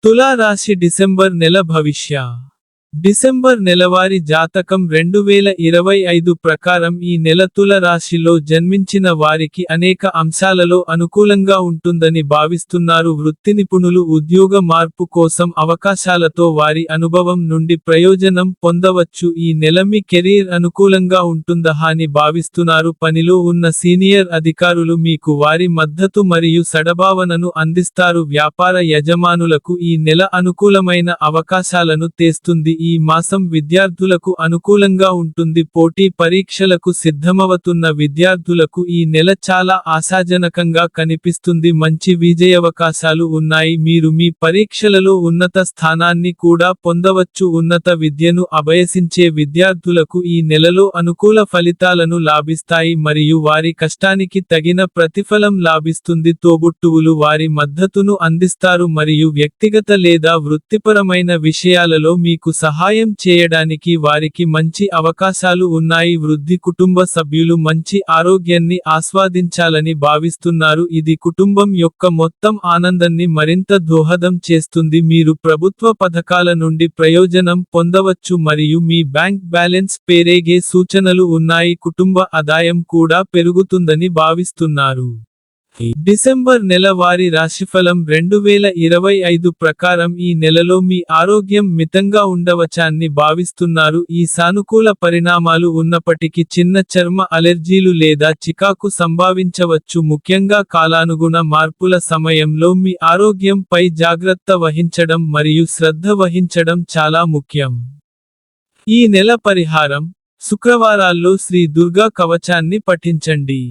తులా రాశి డిసెంబర్ నెల భవిష్య. డిసెంబర్ నెలవారీ జాతకం 2025 ప్రకారం ఈ నెల తుల రాశిలో జన్మించిన వారికి అనేక అంశాలలో అనుకూలంగా ఉంటుందని భావిస్తున్నారు. వృత్తి నిపుణులు ఉద్యోగ మార్పు కోసం అవకాశాలతో వారి అనుభవం నుండి ప్రయోజనం పొందవచ్చు. ఈ నెల మీ కెరీర్ అనుకూలంగా ఉంటుందని భావిస్తున్నారు. పనిలో ఉన్న సీనియర్ అధికారులు మీకు వారి మద్దతు మరియు సడభావనను అందిస్తారు. వ్యాపార యజమానులకు ఈ నెల అనుకూలమైన అవకాశాలను తెస్తుంది. ఈ మాసం విద్యార్థులకు అనుకూలంగా ఉంటుంది. పోటీ పరీక్షలకు సిద్ధమవుతున్న విద్యార్థులకు ఈ నెల చాలా ఆశాజనకంగా కనిపిస్తుంది. మంచి విజయావకాశాలు ఉన్నాయి. మీరు మీ పరీక్షలలో ఉన్నత స్థానాన్ని కూడా పొందవచ్చు. ఉన్నత విద్యను అభయసించే విద్యార్థులకు ఈ నెలలో అనుకూల ఫలితాలను లాభిస్తాయి మరియు వారి కష్టానికి తగిన ప్రతిఫలం లాభిస్తుంది. తోబుట్టువులు వారి మద్దతును అందిస్తారు మరియు వ్యక్తిగత లేదా వృత్తిపరమైన విషయాలలో మీకు సహాయం చేయడానికి వారికి మంచి అవకాశాలు ఉన్నాయి. వృద్ధి కుటుంబ సభ్యులు మంచి ఆరోగ్యాన్ని ఆస్వాదించాలని భావిస్తున్నారు. ఇది కుటుంబం యొక్క మొత్తం ఆనందాన్ని మరింత దోహదం చేస్తుంది. మీరు ప్రభుత్వ పథకాల నుండి ప్రయోజనం పొందవచ్చు మరియు మీ బ్యాంక్ బ్యాలెన్స్ పెరిగే సూచనలు ఉన్నాయి. కుటుంబ ఆదాయం కూడా పెరుగుతుందని భావిస్తున్నారు. డిసెంబర్ నెల వారి రాశిఫలం 2025 ప్రకారం ఈ నెలలో మీ ఆరోగ్యం మితంగా ఉండవచ్చని భావిస్తున్నారు. ఈ సానుకూల పరిణామాలు ఉన్నప్పటికీ చిన్న చర్మ అలెర్జీలు లేదా చికాకు సంభవించవచ్చు. ముఖ్యంగా కాలానుగుణ మార్పుల సమయంలో మీ ఆరోగ్యంపై జాగ్రత్త వహించడం మరియు శ్రద్ధ వహించడం చాలా ముఖ్యం. ఈ నెల పరిహారం: శుక్రవారాల్లో శ్రీ దుర్గా కవచాన్ని పఠించండి.